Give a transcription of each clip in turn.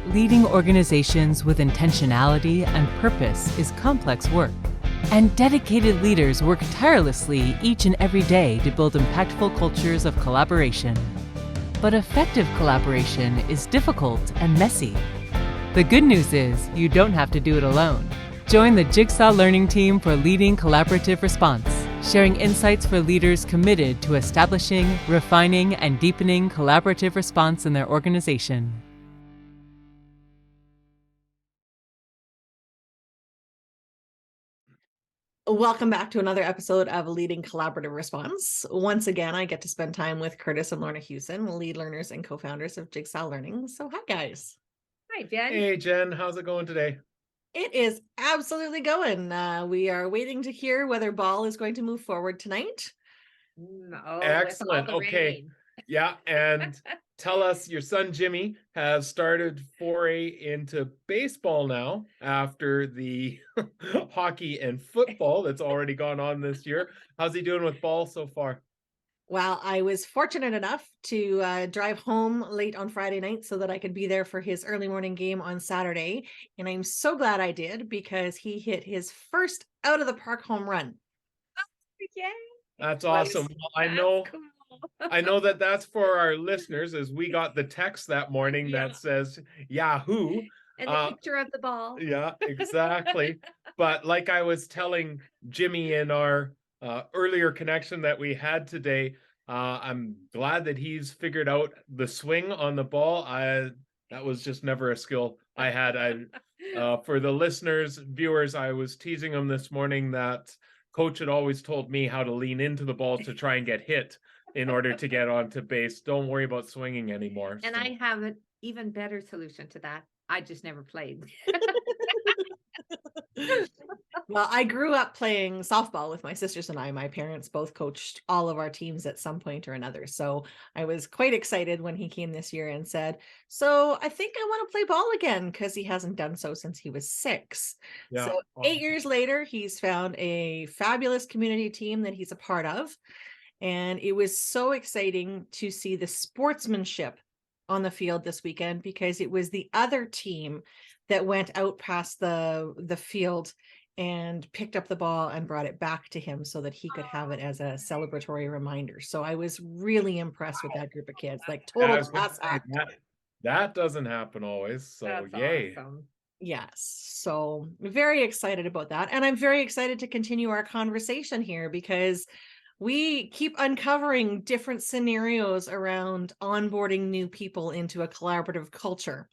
Leading organizations with intentionality and purpose is complex work, and dedicated leaders work tirelessly each and every day to build impactful cultures of collaboration. But effective collaboration is difficult and messy. The good news is you don't have to do it alone. Join the Jigsaw Learning Team for Leading Collaborative Response, sharing insights for leaders committed to establishing, refining, and deepening collaborative response in their organization. Welcome back to another episode of Leading Collaborative Response. Once again, I get to spend time with Kurtis and Lorna Hewson, lead learners and co-founders of Jigsaw Learning. So hi, guys. Hi, Jen. Hey, Jen. How's it going today? It is absolutely going. We are waiting to hear whether ball is going to move forward tonight. No, Excellent. with all the Okay. rain. Yeah. And tell us, your son Jimmy has started foray into baseball now after the hockey and football that's already gone on this year. How's he doing with ball so far? Well, I was fortunate enough to drive home late on Friday night so that I could be there for his early morning game on Saturday. And I'm so glad I did because he hit his first out of the park home run. Yay. That's awesome. Well, I know that that's for our listeners, as we got the text that morning that says Yahoo. And the picture of the ball. Yeah, exactly. But like I was telling Jimmy in our earlier connection that we had today, I'm glad that he's figured out the swing on the ball. That was just never a skill I had. For the listeners, viewers, I was teasing him this morning that coach had always told me how to lean into the ball to try and get hit in order to get onto base. Don't worry about swinging anymore. And I have an even better solution to that. I just never played. Well, I grew up playing softball with my sisters and I. My parents both coached all of our teams at some point or another. So I was quite excited when he came this year and said, so I think I want to play ball again, because he hasn't done so since he was 6. Yeah. So 8 years later, he's found a fabulous community team that he's a part of. And it was so exciting to see the sportsmanship on the field this weekend, because it was the other team that went out past the field and picked up the ball and brought it back to him so that he could have it as a celebratory reminder. So I was really impressed with that group of kids, like total class act. That doesn't happen always. So That's yay. awesome. Yes. So very excited about that. And I'm very excited to continue our conversation here, because we keep uncovering different scenarios around onboarding new people into a collaborative culture.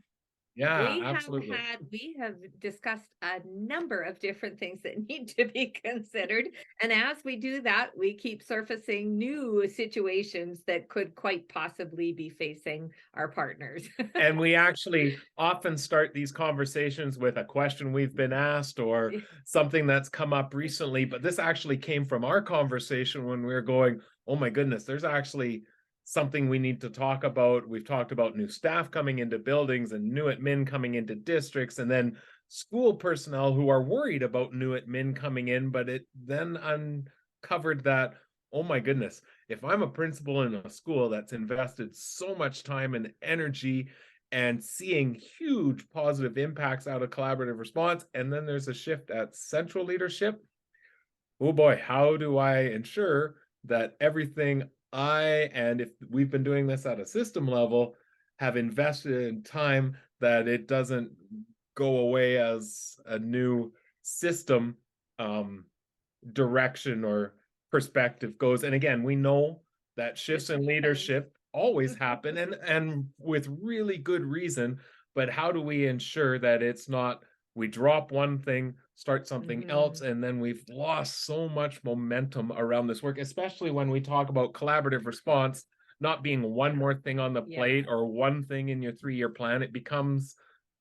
Yeah, absolutely. We have discussed a number of different things that need to be considered. And as we do that, we keep surfacing new situations that could quite possibly be facing our partners. And we actually often start these conversations with a question we've been asked or something that's come up recently. But this actually came from our conversation when we were going, oh my goodness, there's actually something we need to talk about. We've talked about new staff coming into buildings and new admin coming into districts, and then school personnel who are worried about new admin coming in, but it then uncovered that, oh my goodness, if I'm a principal in a school that's invested so much time and energy and seeing huge positive impacts out of collaborative response, and then there's a shift at central leadership, oh boy, how do I ensure that everything and if we've been doing this at a system level, have invested in time, that it doesn't go away as a new system direction or perspective goes. And again, we know that shifts in leadership always happen, and with really good reason, but how do we ensure that it's not we drop one thing, start something else, and then we've lost so much momentum around this work, especially when we talk about collaborative response not being one more thing on the plate or one thing in your 3-year plan. It becomes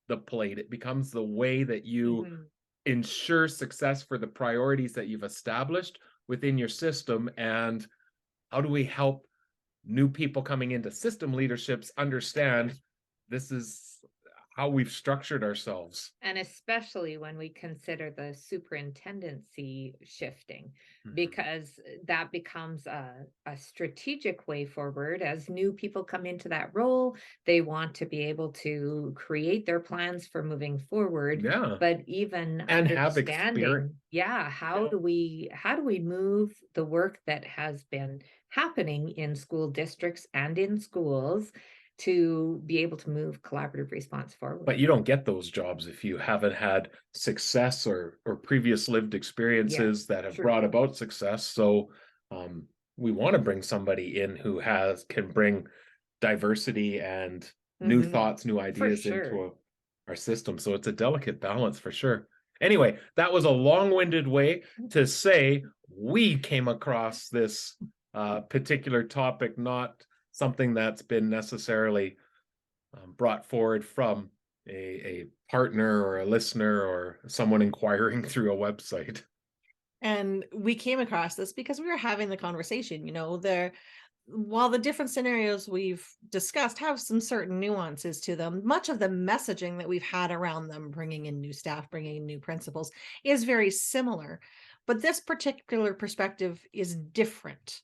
the plate. It becomes the way that you ensure success for the priorities that you've established within your system. And how do we help new people coming into system leaderships understand this is how we've structured ourselves. And especially when we consider the superintendency shifting, Mhm. because that becomes a strategic way forward. As new people come into that role, they want to be able to create their plans for moving forward. Yeah. But even And have experience. understanding, how do we move the work that has been happening in school districts and in schools to be able to move collaborative response forward? But you don't get those jobs if you haven't had success or previous lived experiences that have true. brought about success. So we want to bring somebody in who can bring diversity and new Mhm. thoughts, new ideas sure. into our system. So it's a delicate balance for sure. Anyway, that was a long-winded way to say we came across this particular topic, not something that's been necessarily brought forward from a partner or a listener or someone inquiring through a website. And we came across this because we were having the conversation, while the different scenarios we've discussed have some certain nuances to them, much of the messaging that we've had around them, bringing in new staff, bringing in new principals, is very similar. But this particular perspective is different.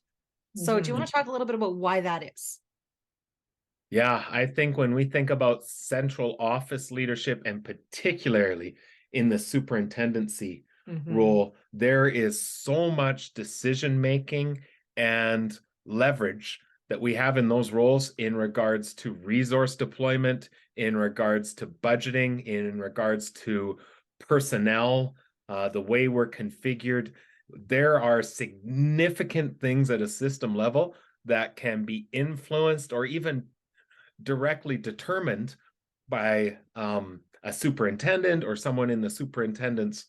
So do you want to talk a little bit about why that is? Yeah, I think when we think about central office leadership, and particularly in the superintendency role, there is so much decision making and leverage that we have in those roles in regards to resource deployment, in regards to budgeting, in regards to personnel, the way we're configured. There are significant things at a system level that can be influenced or even directly determined by a superintendent or someone in the superintendent's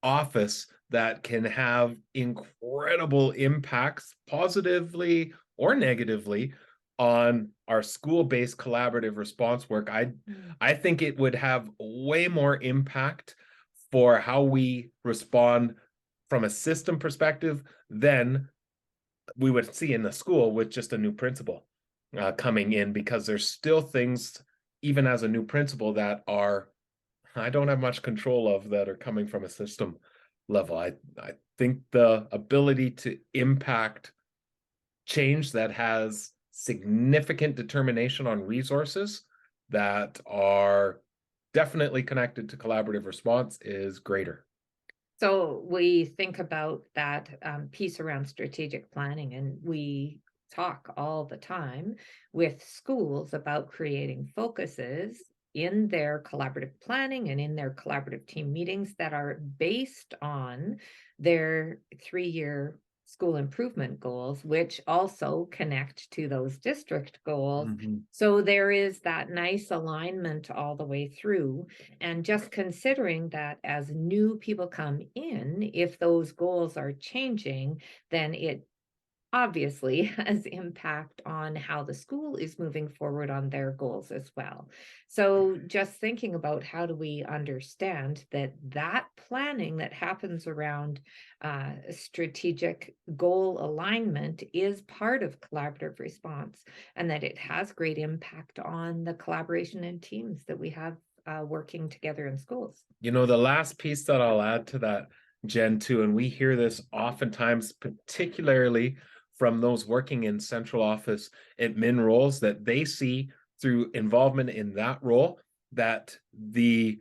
office that can have incredible impacts, positively or negatively, on our school-based collaborative response work. I think it would have way more impact for how we respond from a system perspective than we would see in the school with just a new principal coming in, because there's still things, even as a new principal, that I don't have much control of, that are coming from a system level. I think the ability to impact change that has significant determination on resources that are definitely connected to collaborative response is greater. So we think about that piece around strategic planning, and we talk all the time with schools about creating focuses in their collaborative planning and in their collaborative team meetings that are based on their 3-year school improvement goals, which also connect to those district goals. So there is that nice alignment all the way through. And just considering that as new people come in, if those goals are changing, then it obviously has impact on how the school is moving forward on their goals as well. So just thinking about how do we understand that planning that happens around strategic goal alignment is part of collaborative response, and that it has great impact on the collaboration and teams that we have working together in schools. The last piece that I'll add to that, Jen, too, and we hear this oftentimes, particularly from those working in central office admin roles, that they see through involvement in that role, that the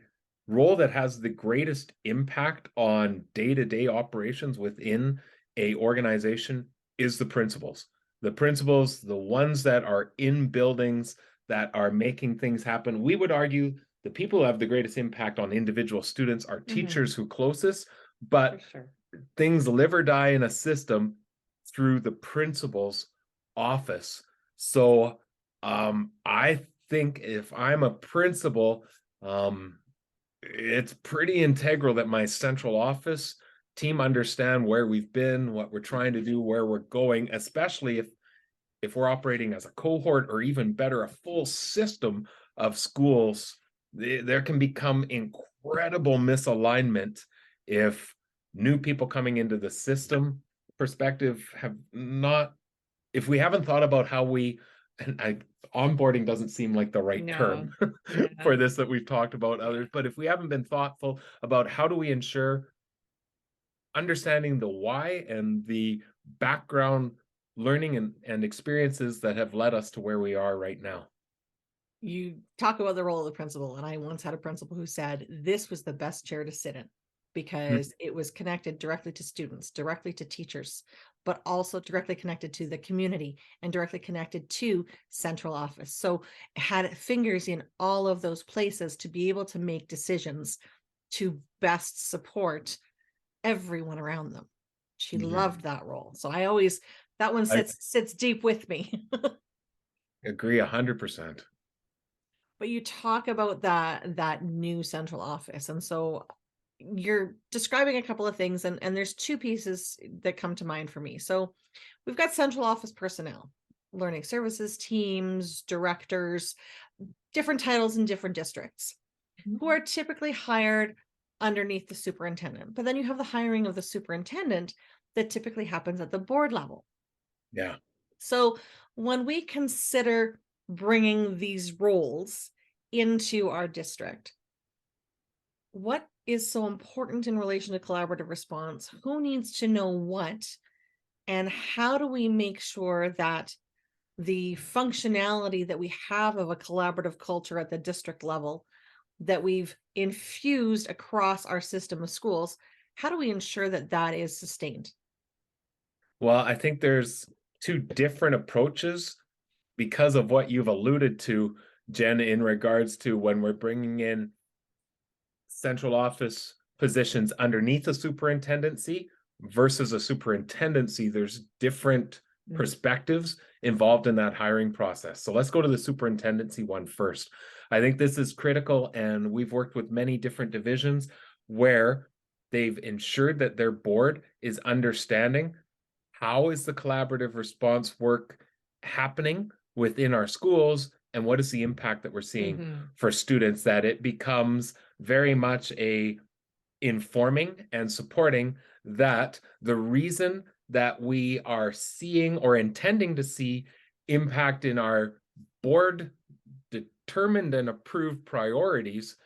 role that has the greatest impact on day-to-day operations within a organization is the principals. The principals, the ones that are in buildings that are making things happen. We would argue the people who have the greatest impact on individual students are teachers who closest, but things live or die in a system through the principal's office. So I think if I'm a principal, it's pretty integral that my central office team understand where we've been, what we're trying to do, where we're going, especially if we're operating as a cohort, or even better, a full system of schools. There can become incredible misalignment if new people coming into the system perspective if we haven't thought about how we and onboarding doesn't seem like the right term Yeah. for this that we've talked about others, but if we haven't been thoughtful about how do we ensure understanding the why and the background learning and experiences that have led us to where we are right now. You talk about the role of the principal, and I once had a principal who said this was the best chair to sit in because it was connected directly to students, directly to teachers, but also directly connected to the community and directly connected to central office. So had fingers in all of those places to be able to make decisions to best support everyone around them. She loved that role. So that one sits deep with me. Agree 100%. But you talk about that new central office, and so you're describing a couple of things, and there's two pieces that come to mind for me. So we've got central office personnel, learning services teams, directors, different titles in different districts, who are typically hired underneath the superintendent. But then you have the hiring of the superintendent that typically happens at the board level. Yeah. So when we consider bringing these roles into our district, what is so important in relation to collaborative response? Who needs to know what? And how do we make sure that the functionality that we have of a collaborative culture at the district level that we've infused across our system of schools, how do we ensure that that is sustained? Well, I think there's two different approaches because of what you've alluded to, Jen, in regards to when we're bringing in central office positions underneath a superintendency versus a superintendency. There's different perspectives involved in that hiring process. So let's go to the superintendency one first. I think this is critical, and we've worked with many different divisions where they've ensured that their board is understanding how is the collaborative response work happening within our schools, and what is the impact that we're seeing for students, that it becomes very much a informing and supporting that the reason that we are seeing or intending to see impact in our board determined and approved priorities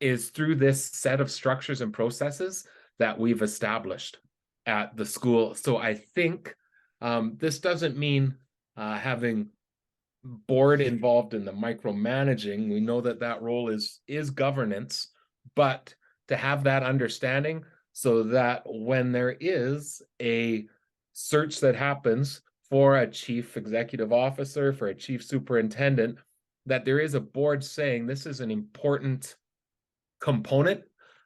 is through this set of structures and processes that we've established at the school. So I think this doesn't mean having board involved in the micromanaging. We know that that role is governance, but to have that understanding so that when there is a search that happens for a chief executive officer, for a chief superintendent, that there is a board saying this is an important component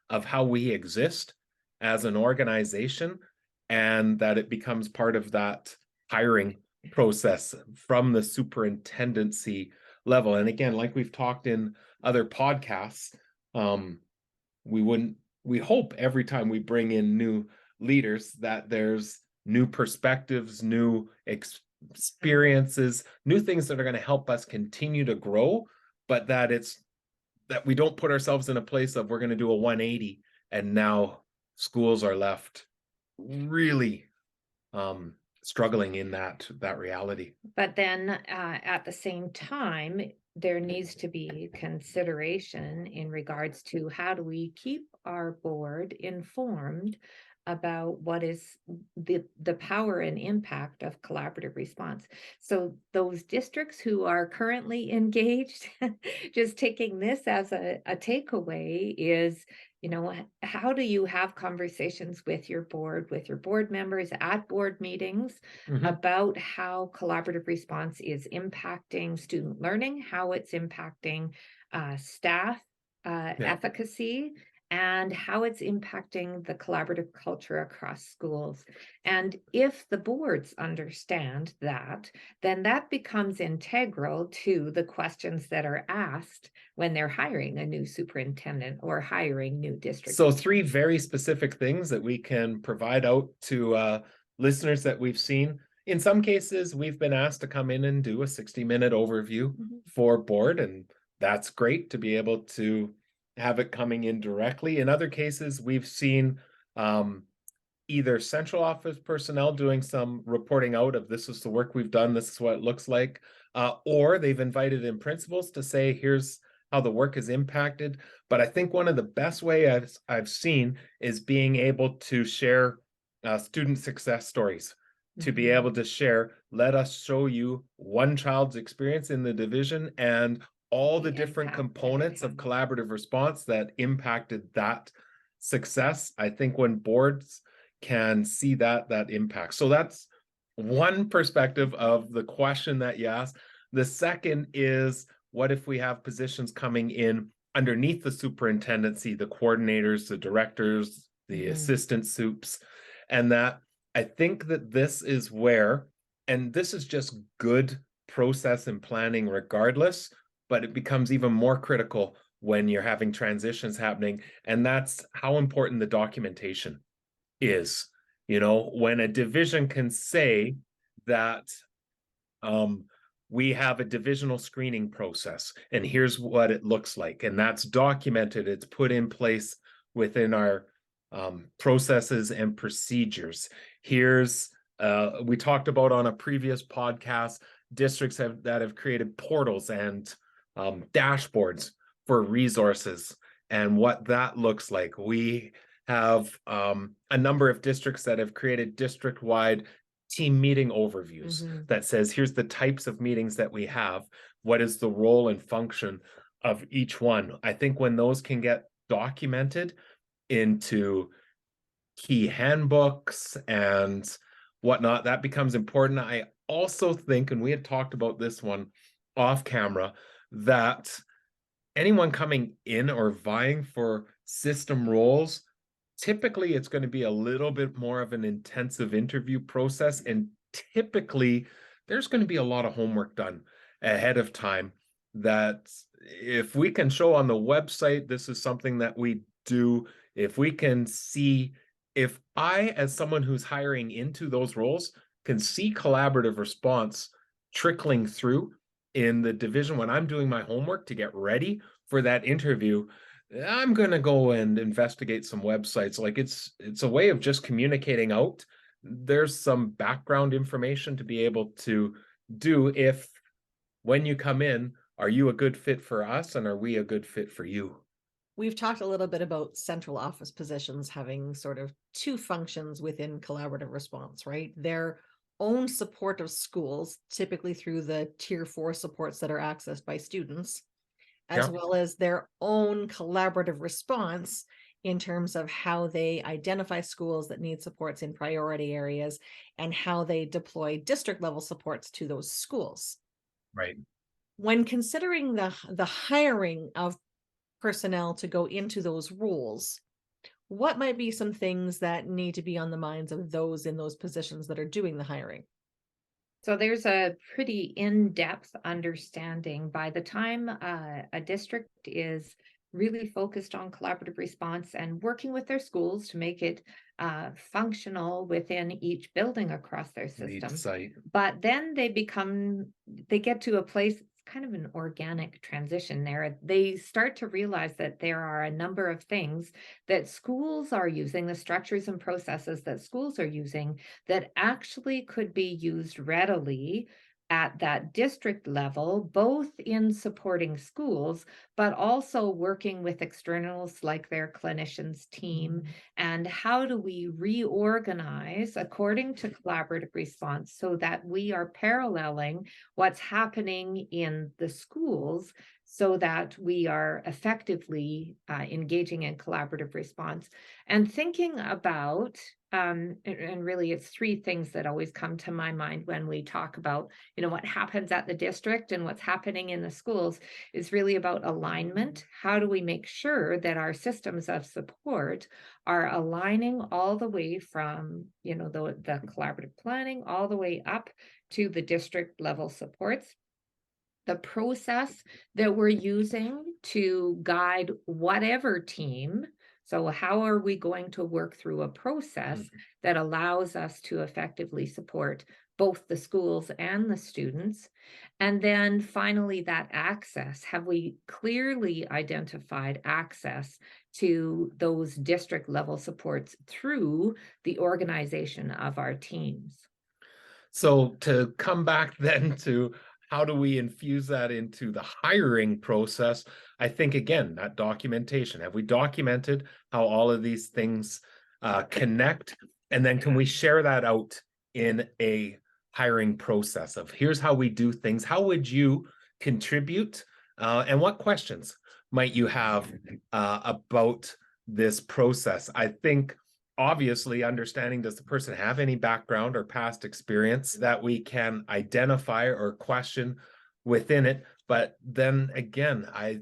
of how we exist as an organization, and that it becomes part of that hiring process from the superintendency level. And again, like we've talked in other podcasts, we hope every time we bring in new leaders that there's new perspectives, new experiences, new things that are going to help us continue to grow, but that we don't put ourselves in a place of we're going to do a 180 and now schools are left really struggling in that reality. But then at the same time, there needs to be consideration in regards to how do we keep our board informed about what is the power and impact of collaborative response. So those districts who are currently engaged, just taking this as a takeaway is, how do you have conversations with your board members at board meetings about how collaborative response is impacting student learning, how it's impacting staff efficacy, and how it's impacting the collaborative culture across schools. And if the boards understand that, then that becomes integral to the questions that are asked when they're hiring a new superintendent or hiring new districts. So 3 very specific things that we can provide out to listeners that we've seen. In some cases, we've been asked to come in and do a 60-minute overview for board, and that's great to be able to have it coming in directly. In other cases, we've seen either central office personnel doing some reporting out of this is the work we've done, this is what it looks like, or they've invited in principals to say, here's how the work is impacted. But I think one of the best ways I've seen is being able to share student success stories, to be able to share, let us show you one child's experience in the division and all the different components of collaborative response that impacted that success. I think when boards can see that impact. So that's one perspective of the question that you asked. The second is, what if we have positions coming in underneath the superintendency, the coordinators, the directors, the assistant soups, and that I think that this is where, and this is just good process and planning regardless, but it becomes even more critical when you're having transitions happening. And that's how important the documentation is. You know, when a division can say that we have a divisional screening process and here's what it looks like, and that's documented, it's put in place within our processes and procedures. Here's we talked about on a previous podcast, districts that have created portals and dashboards for resources and what that looks like. We have a number of districts that have created district-wide team meeting overviews that says, here's the types of meetings that we have, what is the role and function of each one. I think when those can get documented into key handbooks and whatnot, that becomes important. I also think, and we had talked about this one off camera, that anyone coming in or vying for system roles, typically it's going to be a little bit more of an intensive interview process, and typically there's going to be a lot of homework done ahead of time that if we can show on the website, this is something that we do. If we can see, if I, as someone who's hiring into those roles, can see collaborative response trickling through in the division when I'm doing my homework to get ready for that interview, I'm going to go and investigate some websites. Like it's a way of just communicating out. There's some background information to be able to do if, when you come in, are you a good fit for us and are we a good fit for you? We've talked a little bit about central office positions having sort of two functions within collaborative response, right? Their own support of schools, typically through the tier 4 supports that are accessed by students, as well as their own collaborative response in terms of how they identify schools that need supports in priority areas and how they deploy district level supports to those schools. Right. When considering the hiring of personnel to go into those roles, what might be some things that need to be on the minds of those in those positions that are doing the hiring? So there's a pretty in-depth understanding by the time a district is really focused on collaborative response and working with their schools to make it functional within each building across their system. Site. But then they get to a place, kind of an organic transition there. They start to realize that there are a number of things that schools are using, the structures and processes that schools are using, that actually could be used readily at that district level, both in supporting schools, but also working with externals like their clinicians team. And how do we reorganize according to collaborative response so that we are paralleling what's happening in the schools so that we are effectively engaging in collaborative response and thinking about, and really it's three things that always come to my mind when we talk about, what happens at the district and what's happening in the schools is really about alignment. How do we make sure that our systems of support are aligning all the way from, the collaborative planning all the way up to the district level supports? The process that we're using to guide whatever team. So how are we going to work through a process that allows us to effectively support both the schools and the students? And then finally, that access. Have we clearly identified access to those district level supports through the organization of our teams? So to come back then to how do we infuse that into the hiring process? I think, again, that documentation. Have we documented how all of these things connect? And then can we share that out in a hiring process of here's how we do things? How would you contribute? And what questions might you have about this process? I think obviously understanding, does the person have any background or past experience that we can identify or question within it? But then again, I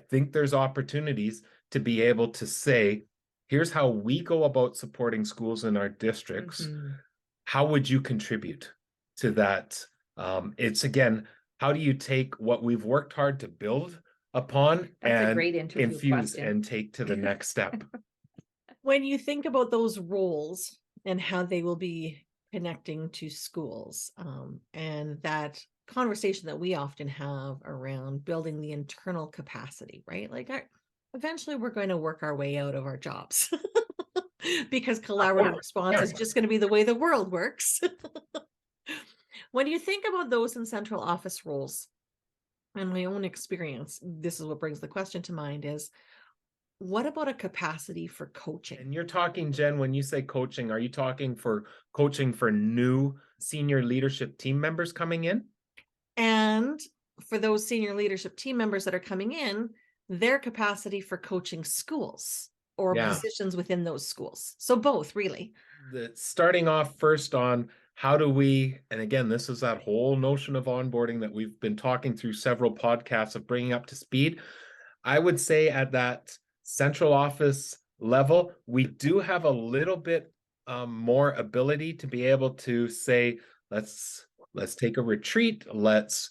think there's opportunities to be able to say, here's how we go about supporting schools in our districts. Mhm. How would you contribute to that? It's again, how do you take what we've worked hard to build upon That's a and great interview infuse question. and take to the next step? When you think about those roles and how they will be connecting to schools, and that conversation that we often have around building the internal capacity, right? Like, eventually we're going to work our way out of our jobs because collaborative response is just going to be the way the world works. When you think about those in central office roles, and my own experience, this is what brings the question to mind is, what about a capacity for coaching? And you're talking, Jen, when you say coaching, are you talking for coaching for new senior leadership team members coming in? And for those senior leadership team members that are coming in, their capacity for coaching schools or positions within those schools. So both, really. Starting off first on how do we, and again, this is that whole notion of onboarding that we've been talking through several podcasts of bringing up to speed. I would say at that central office level, we do have a little bit more ability to be able to say, let's take a retreat, let's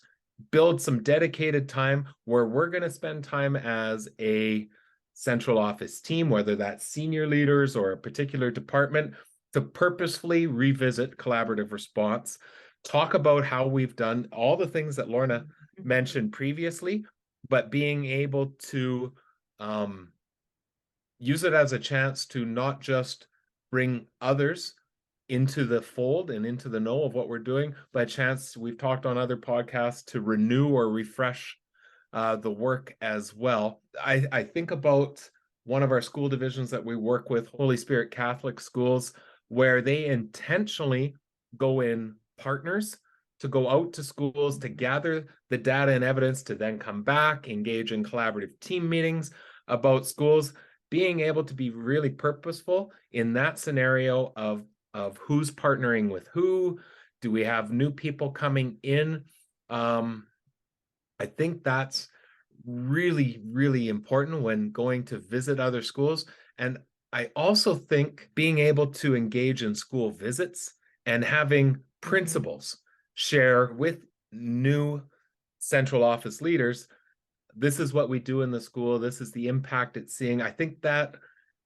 build some dedicated time where we're going to spend time as a central office team, whether that's senior leaders or a particular department, to purposefully revisit collaborative response, talk about how we've done all the things that Lorna mentioned previously, but being able to use it as a chance to not just bring others into the fold and into the know of what we're doing, but a chance, we've talked on other podcasts, to renew or refresh the work as well. I think about one of our school divisions that we work with, Holy Spirit Catholic Schools, where they intentionally go in partners to go out to schools to gather the data and evidence to then come back, engage in collaborative team meetings about schools, being able to be really purposeful in that scenario of who's partnering with who. Do we have new people coming in? I think that's really, really important when going to visit other schools. And I also think being able to engage in school visits and having principals share with new central office leaders, this is what we do in the school, this is the impact it's seeing. I think that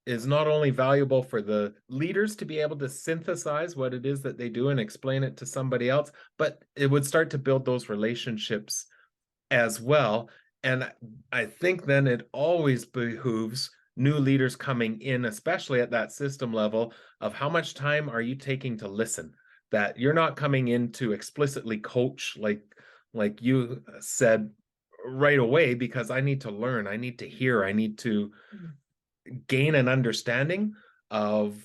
is not only valuable for the leaders to be able to synthesize what it is that they do and explain it to somebody else, but it would start to build those relationships as well. And I think then it always behooves new leaders coming in, especially at that system level, of how much time are you taking to listen? That you're not coming in to explicitly coach like you said right away, because I need to learn, I need to hear, I need to gain an understanding of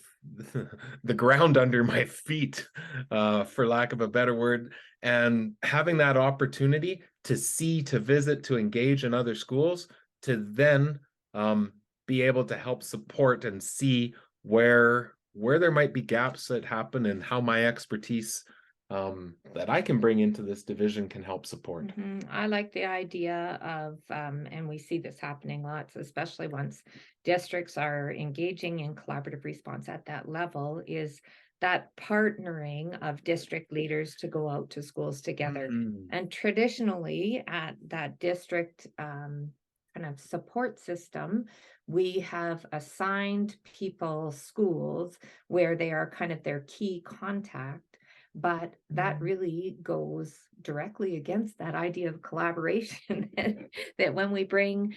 the ground under my feet, for lack of a better word, and having that opportunity to see, to visit, to engage in other schools, to then be able to help support and see where there might be gaps that happen and how my expertise that I can bring into this division can help support. I like the idea of, and we see this happening lots, especially once districts are engaging in collaborative response at that level, is that partnering of district leaders to go out to schools together. And traditionally at that district kind of support system, we have assigned people schools where they are kind of their key contact. But that really goes directly against that idea of collaboration. That when we bring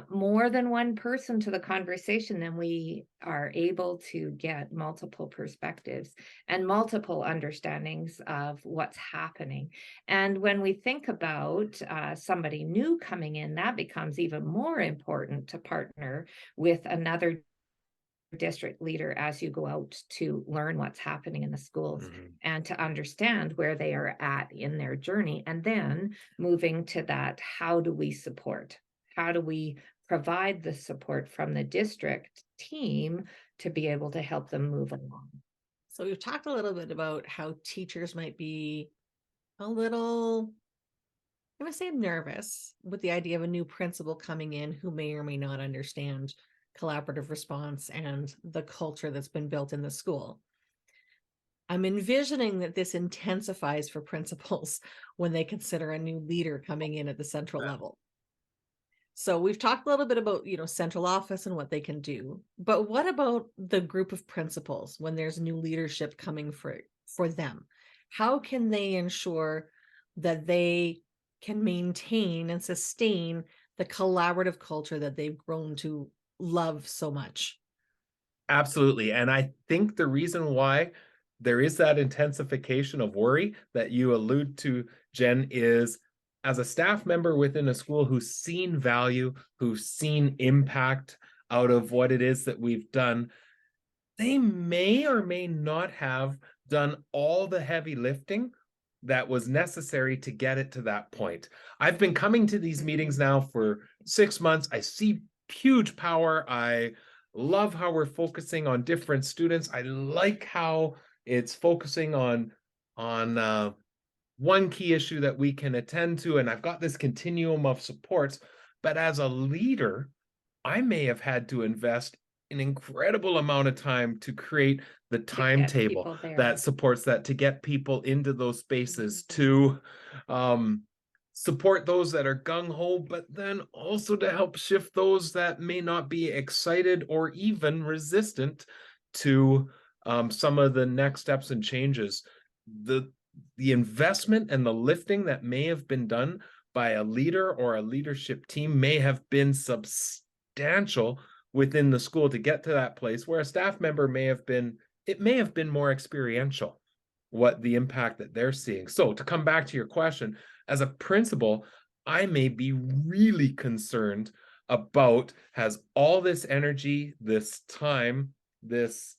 more than one person to the conversation, then we are able to get multiple perspectives and multiple understandings of what's happening. And when we think about somebody new coming in, that becomes even more important to partner with another district leader as you go out to learn what's happening in the schools and to understand where they are at in their journey. And then moving to that, how do we support? How do we provide the support from the district team to be able to help them move along? So we've talked a little bit about how teachers might be a little, I'm going to say, nervous with the idea of a new principal coming in who may or may not understand collaborative response and the culture that's been built in the school. I'm envisioning that this intensifies for principals when they consider a new leader coming in at the central level. So we've talked a little bit about, central office and what they can do, but what about the group of principals when there's new leadership coming for them? How can they ensure that they can maintain and sustain the collaborative culture that they've grown to love so much? Absolutely. And I think the reason why there is that intensification of worry that you allude to, Jen, is as a staff member within a school who's seen value, who's seen impact out of what it is that we've done, they may or may not have done all the heavy lifting that was necessary to get it to that point. I've been coming to these meetings now for 6 months. I see huge power. I love how we're focusing on different students. I like how it's focusing on one key issue that we can attend to, and I've got this continuum of supports. But as a leader, I may have had to invest an incredible amount of time to create the timetable that supports that, to get people into those spaces, to support those that are gung-ho, but then also to help shift those that may not be excited or even resistant to some of the next steps and changes. The investment and the lifting that may have been done by a leader or a leadership team may have been substantial within the school to get to that place, where a staff member may have been more experiential, what the impact that they're seeing. So to come back to your question, as a principal, I may be really concerned about, has all this energy, this time, this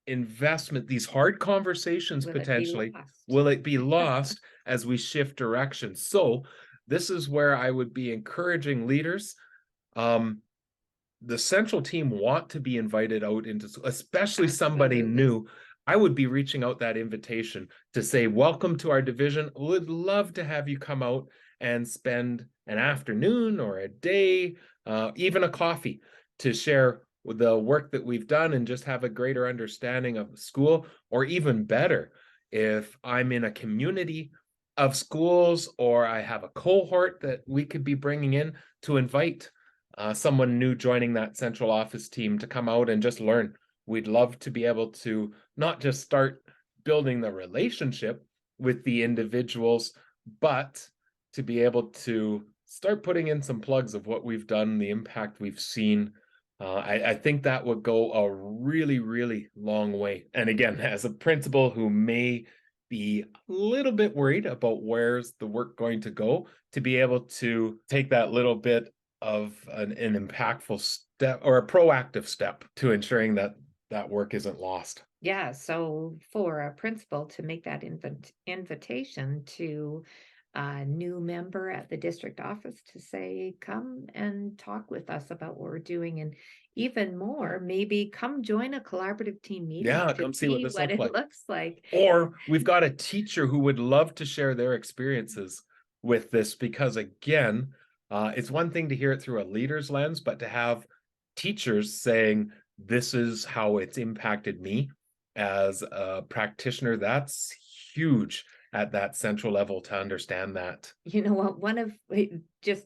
investment, these hard conversations potentially, will it be lost as we shift direction? So this is where I would be encouraging leaders. The central team want to be invited out into, especially somebody new. I would be reaching out that invitation to say, welcome to our division. Would love to have you come out and spend an afternoon or a day, even a coffee, to share the work that we've done and just have a greater understanding of the school. Or even better, if I'm in a community of schools or I have a cohort that we could be bringing in, to invite someone new joining that central office team to come out and just learn. We'd love to be able to not just start building the relationship with the individuals, but to be able to start putting in some plugs of what we've done, the impact we've seen. I think that would go a really, really long way. And again, as a principal who may be a little bit worried about where's the work going to go, to be able to take that little bit of an impactful step or a proactive step to ensuring that that work isn't lost. Yeah, so for a principal to make that invitation to a new member at the district office to say, come and talk with us about what we're doing, and even more, maybe come join a collaborative team meeting. Yeah, come see what this looks like. Or we've got a teacher who would love to share their experiences with this, because again, it's one thing to hear it through a leader's lens, but to have teachers saying, this is how it's impacted me as a practitioner, that's huge at that central level to understand that. You know what, it just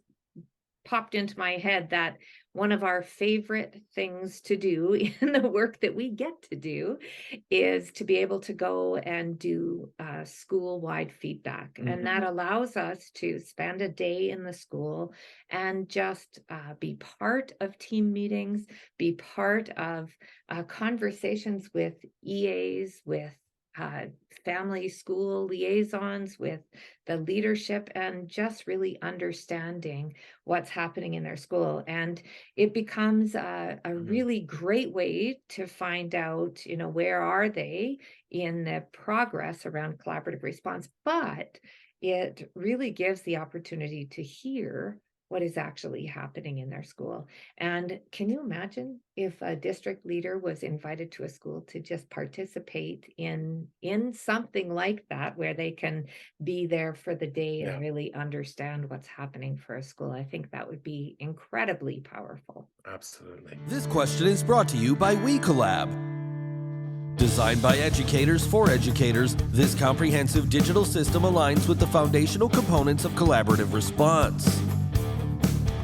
popped into my head that one of our favorite things to do in the work that we get to do is to be able to go and do school-wide feedback. And that allows us to spend a day in the school and just be part of team meetings, be part of conversations with EAs, with family school liaisons, with the leadership, and just really understanding what's happening in their school. And it becomes a really great way to find out, where are they in the progress around collaborative response, but it really gives the opportunity to hear what is actually happening in their school. And can you imagine if a district leader was invited to a school to just participate in something like that, where they can be there for the day and really understand what's happening for a school? I think that would be incredibly powerful. Absolutely. This question is brought to you by WeCollab. Designed by educators for educators, this comprehensive digital system aligns with the foundational components of collaborative response.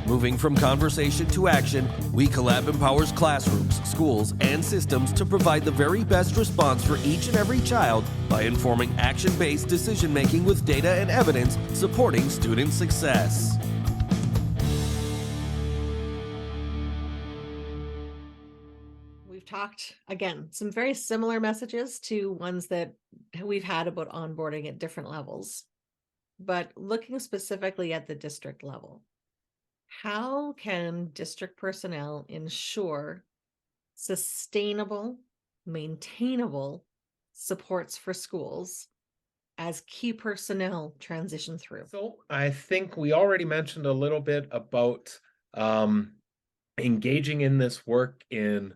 Moving from conversation to action, WeCollab empowers classrooms, schools, and systems to provide the very best response for each and every child by informing action-based decision-making with data and evidence supporting student success. We've talked, again, some very similar messages to ones that we've had about onboarding at different levels, but looking specifically at the district level. How can district personnel ensure sustainable, maintainable supports for schools as key personnel transition through? So I think we already mentioned a little bit about engaging in this work in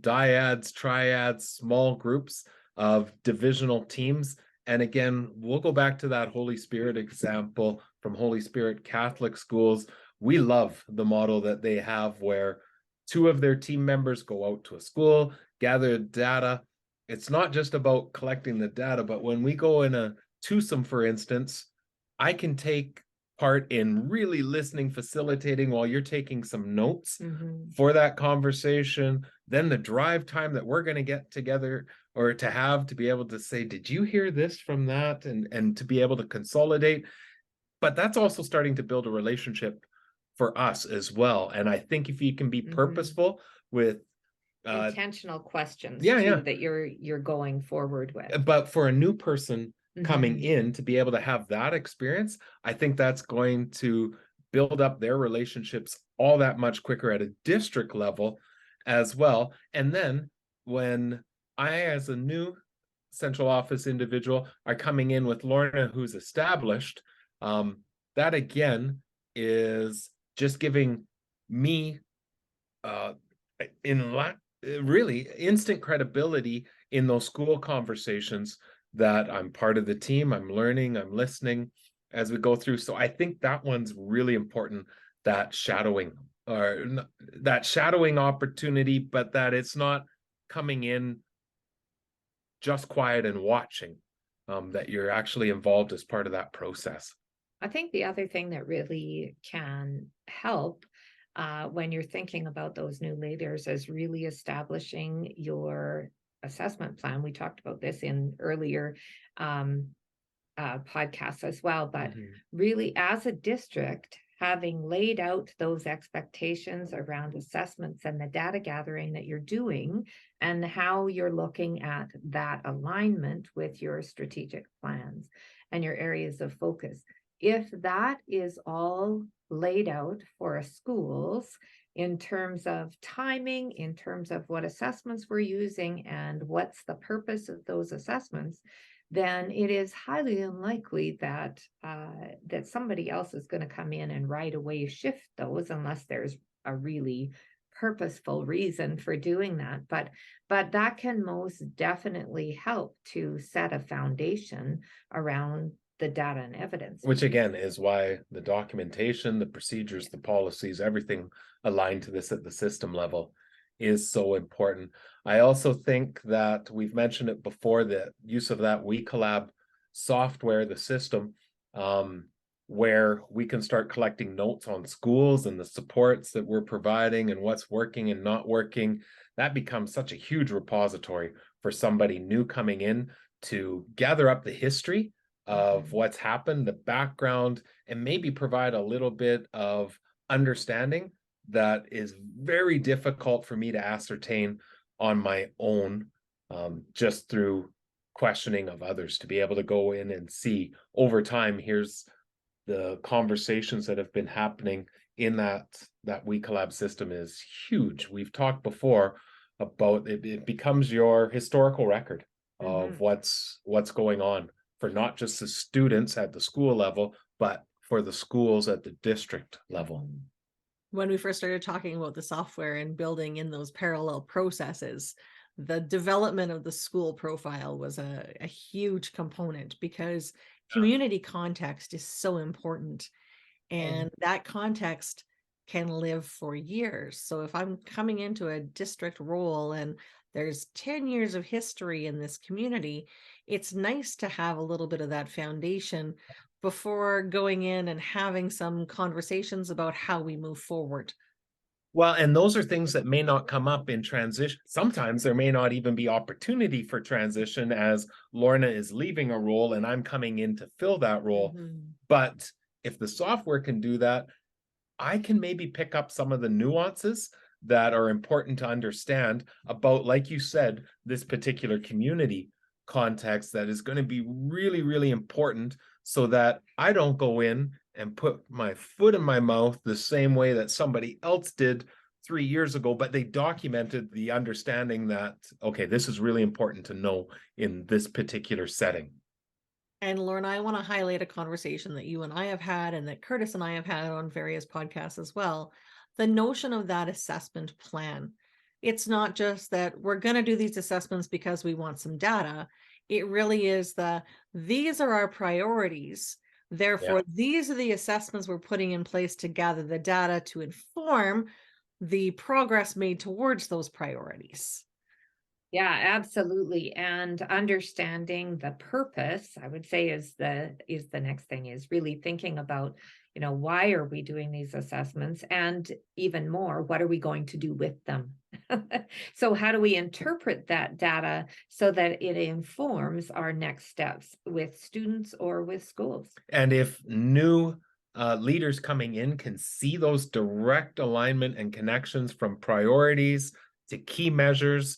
dyads, triads, small groups of divisional teams. And again, we'll go back to that Holy Spirit example from Holy Spirit Catholic schools. We love the model that they have where two of their team members go out to a school, gather data. It's not just about collecting the data, but when we go in a twosome, for instance, I can take part in really listening, facilitating while you're taking some notes for that conversation. Then the drive time that we're going to get together or to have to be able to say, did you hear this from that? And to be able to consolidate. But that's also starting to build a relationship for us as well. And I think if you can be purposeful with intentional questions that you're going forward with. But for a new person coming in to be able to have that experience, I think that's going to build up their relationships all that much quicker at a district level as well. And then when I, as a new central office individual, are coming in with Lorna, who's established, that again is just giving me really instant credibility in those school conversations that I'm part of the team, I'm learning, I'm listening as we go through. So I think that one's really important, that shadowing opportunity, but that it's not coming in just quiet and watching, that you're actually involved as part of that process. I think the other thing that really can help when you're thinking about those new leaders is really establishing your assessment plan. We talked about this in earlier podcasts as well, but really as a district, having laid out those expectations around assessments and the data gathering that you're doing and how you're looking at that alignment with your strategic plans and your areas of focus. If that is all laid out for schools in terms of timing, in terms of what assessments we're using and what's the purpose of those assessments, then it is highly unlikely that that somebody else is going to come in and right away shift those unless there's a really purposeful reason for doing that. But that can most definitely help to set a foundation around the data and evidence. Which again is why the documentation, the procedures, the policies, everything aligned to this at the system level is so important. I also think that we've mentioned it before, the use of that WeCollab software, the system, where we can start collecting notes on schools and the supports that we're providing and what's working and not working, that becomes such a huge repository for somebody new coming in to gather up the history of what's happened, the background, and maybe provide a little bit of understanding that is very difficult for me to ascertain on my own, just through questioning of others, to be able to go in and see over time, here's the conversations that have been happening in that WeCollab system is huge. We've talked before about it becomes your historical record of what's going on for not just the students at the school level, but for the schools at the district level. When we first started talking about the software and building in those parallel processes, the development of the school profile was a huge component, because community context is so important, and that context can live for years. So if I'm coming into a district role and there's 10 years of history in this community, it's nice to have a little bit of that foundation before going in and having some conversations about how we move forward. Well, and those are things that may not come up in transition. Sometimes there may not even be opportunity for transition, as Lorna is leaving a role and I'm coming in to fill that role. But if the software can do that, I can maybe pick up some of the nuances that are important to understand about, like you said, this particular community context that is going to be really, really important, so that I don't go in and put my foot in my mouth the same way that somebody else did 3 years ago, but they documented the understanding that, okay, this is really important to know in this particular setting. And Lorna, I want to highlight a conversation that you and I have had, and that Kurtis and I have had on various podcasts as well. The notion of that assessment plan. It's not just that we're going to do these assessments because we want some data. It really is these are our priorities. Therefore, these are the assessments we're putting in place to gather the data to inform the progress made towards those priorities. Yeah, absolutely. And understanding the purpose, I would say, is the next thing, is really thinking about, why are we doing these assessments? And even more, what are we going to do with them? So how do we interpret that data so that it informs our next steps with students or with schools? And if new leaders coming in can see those direct alignment and connections from priorities to key measures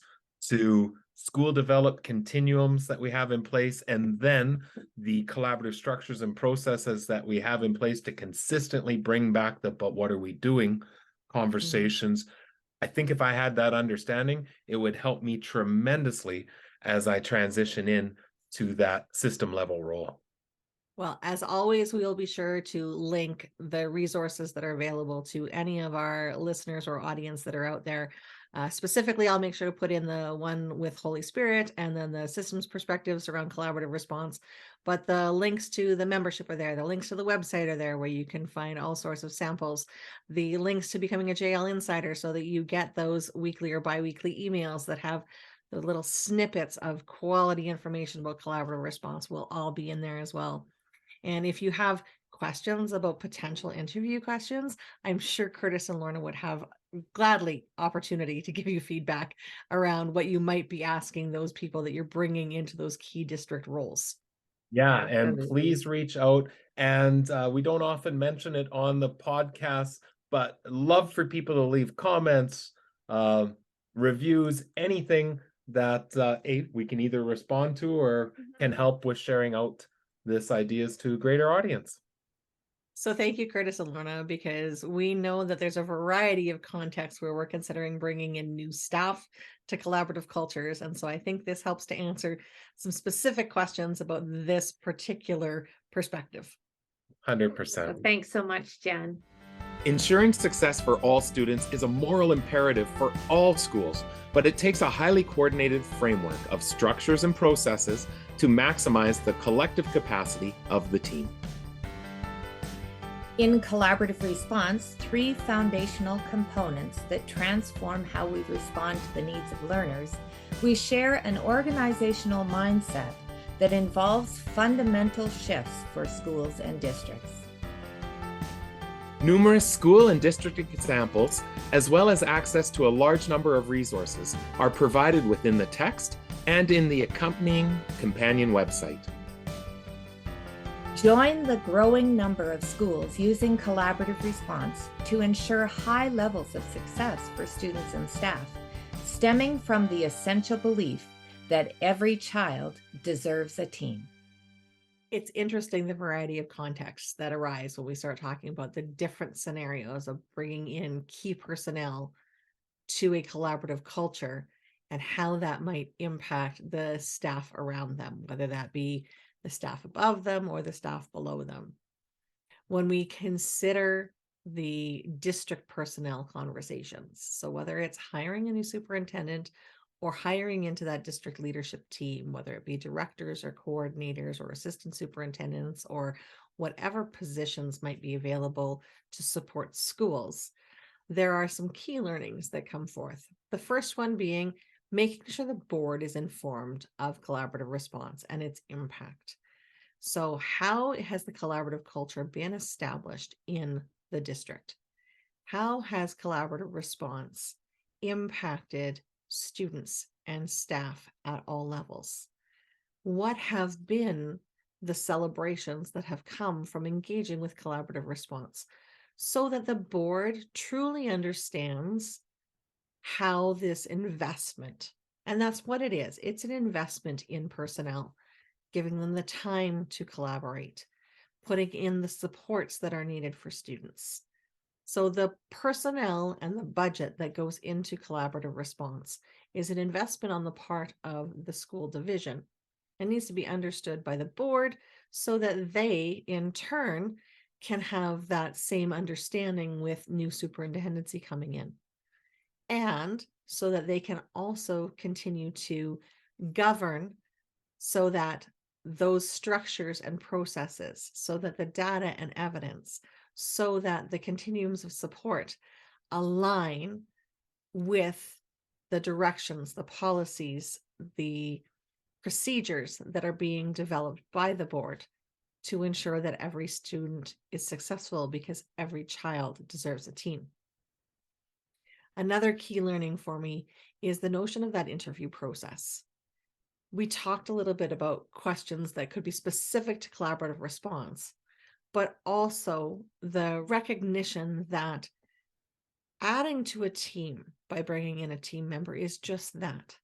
to school developed continuums that we have in place, and then the collaborative structures and processes that we have in place to consistently bring back the "but what are we doing" conversations. I think if I had that understanding, it would help me tremendously as I transition in to that system level role. Well, as always, we will be sure to link the resources that are available to any of our listeners or audience that are out there. Specifically, I'll make sure to put in the one with Holy Spirit and then the systems perspectives around collaborative response. But the links to the membership are there. The links to the website are there, where you can find all sorts of samples. The links to becoming a JL Insider, so that you get those weekly or biweekly emails that have the little snippets of quality information about collaborative response, will all be in there as well. And if you have questions about potential interview questions, I'm sure Kurtis and Lorna would have gladly opportunity to give you feedback around what you might be asking those people that you're bringing into those key district roles. Yeah, and please reach out. And we don't often mention it on the podcast, but love for people to leave comments, reviews, anything that we can either respond to or can help with sharing out this ideas to a greater audience. So thank you, Kurtis and Lorna, because we know that there's a variety of contexts where we're considering bringing in new staff to collaborative cultures. And so I think this helps to answer some specific questions about this particular perspective. 100%. Well, thanks so much, Jen. Ensuring success for all students is a moral imperative for all schools, but it takes a highly coordinated framework of structures and processes to maximize the collective capacity of the team. In collaborative response, 3 foundational components that transform how we respond to the needs of learners, we share an organizational mindset that involves fundamental shifts for schools and districts. Numerous school and district examples, as well as access to a large number of resources, are provided within the text and in the accompanying companion website. Join the growing number of schools using collaborative response to ensure high levels of success for students and staff, stemming from the essential belief that every child deserves a team. It's interesting the variety of contexts that arise when we start talking about the different scenarios of bringing in key personnel to a collaborative culture and how that might impact the staff around them, whether that be the staff above them or the staff below them. When we consider the district personnel conversations, so whether it's hiring a new superintendent or hiring into that district leadership team, whether it be directors or coordinators or assistant superintendents or whatever positions might be available to support schools, there are some key learnings that come forth. The first one being making sure the board is informed of collaborative response and its impact. So how has the collaborative culture been established in the district? How has collaborative response impacted students and staff at all levels? What have been the celebrations that have come from engaging with collaborative response so that the board truly understands how this investment, and that's what it is, it's an investment in personnel, giving them the time to collaborate, putting in the supports that are needed for students. So the personnel and the budget that goes into collaborative response is an investment on the part of the school division and needs to be understood by the board so that they in turn can have that same understanding with new superintendency coming in. And so that they can also continue to govern so that those structures and processes, so that the data and evidence, so that the continuums of support align with the directions, the policies, the procedures that are being developed by the board to ensure that every student is successful, because every child deserves a team. Another key learning for me is the notion of that interview process. We talked a little bit about questions that could be specific to collaborative response, but also the recognition that adding to a team by bringing in a team member is just that.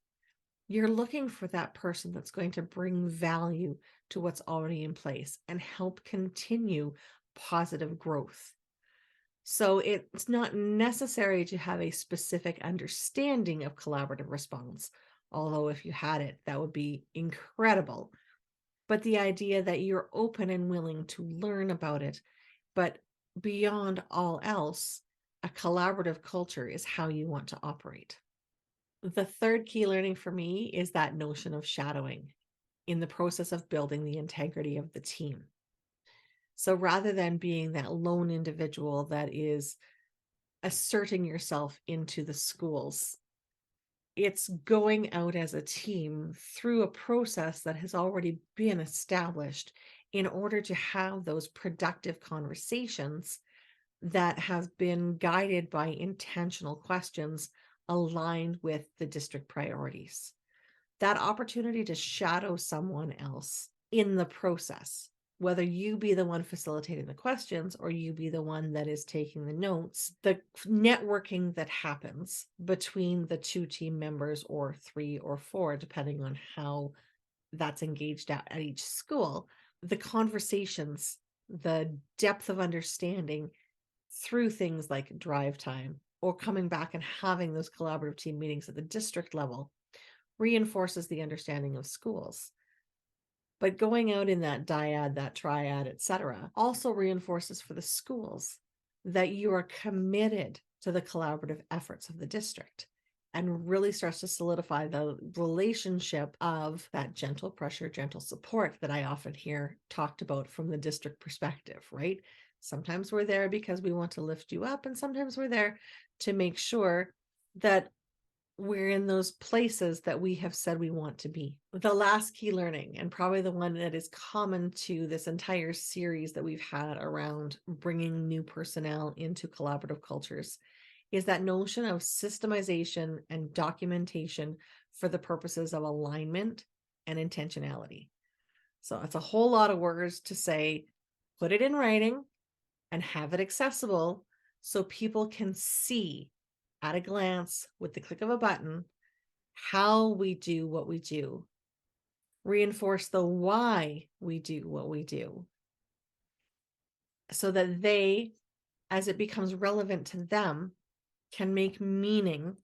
You're looking for that person that's going to bring value to what's already in place and help continue positive growth. So it's not necessary to have a specific understanding of collaborative response, although if you had it, that would be incredible. But the idea that you're open and willing to learn about it, but beyond all else, a collaborative culture is how you want to operate. The third key learning for me is that notion of shadowing in the process of building the integrity of the team. So rather than being that lone individual that is asserting yourself into the schools, it's going out as a team through a process that has already been established in order to have those productive conversations that have been guided by intentional questions aligned with the district priorities. That opportunity to shadow someone else in the process, whether you be the one facilitating the questions or you be the one that is taking the notes, the networking that happens between the two team members or 3 or 4, depending on how that's engaged at each school, the conversations, the depth of understanding through things like drive time or coming back and having those collaborative team meetings at the district level reinforces the understanding of schools. But going out in that dyad, that triad, etc., also reinforces for the schools that you are committed to the collaborative efforts of the district and really starts to solidify the relationship of that gentle pressure, gentle support that I often hear talked about from the district perspective, right? Sometimes we're there because we want to lift you up, and sometimes we're there to make sure that we're in those places that we have said we want to be. The last key learning, and probably the one that is common to this entire series that we've had around bringing new personnel into collaborative cultures, is that notion of systemization and documentation for the purposes of alignment and intentionality. So it's a whole lot of words to say, put it in writing and have it accessible so people can see at a glance with the click of a button how we do what we do. Reinforce the why we do what we do so that they, as it becomes relevant to them, can make meaning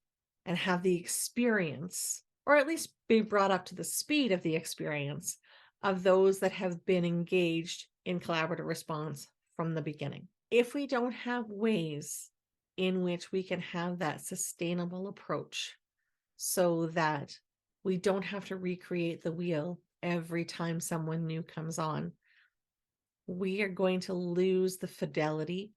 and have the experience, or at least be brought up to the speed of the experience of those that have been engaged in collaborative response from the beginning. If we don't have ways in which we can have that sustainable approach so that we don't have to recreate the wheel every time someone new comes on, we are going to lose the fidelity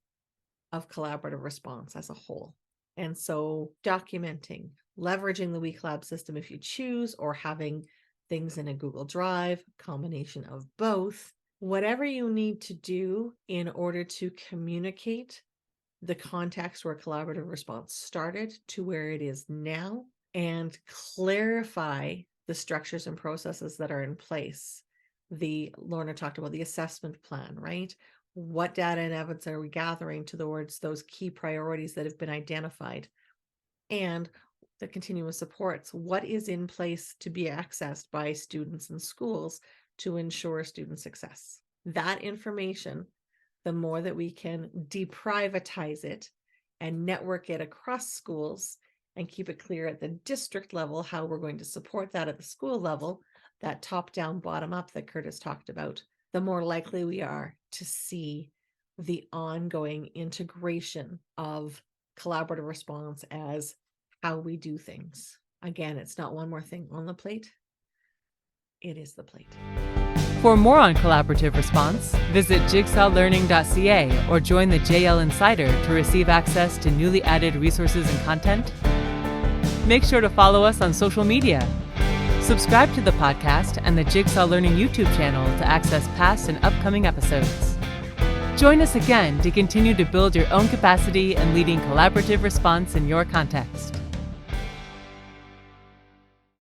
of collaborative response as a whole. And so documenting, leveraging the WeCollab system if you choose, or having things in a Google Drive, combination of both, whatever you need to do in order to communicate the context where collaborative response started to where it is now, and clarify the structures and processes that are in place. Lorna talked about the assessment plan, right? What data and evidence are we gathering towards those key priorities that have been identified? And the continuous supports, what is in place to be accessed by students and schools to ensure student success? That information, the more that we can deprivatize it and network it across schools and keep it clear at the district level how we're going to support that at the school level, that top-down, bottom-up that Kurtis talked about, the more likely we are to see the ongoing integration of collaborative response as how we do things. Again, it's not one more thing on the plate. It is the plate. For more on collaborative response, visit jigsawlearning.ca or join the JL Insider to receive access to newly added resources and content. Make sure to follow us on social media. Subscribe to the podcast and the Jigsaw Learning YouTube channel to access past and upcoming episodes. Join us again to continue to build your own capacity in leading collaborative response in your context.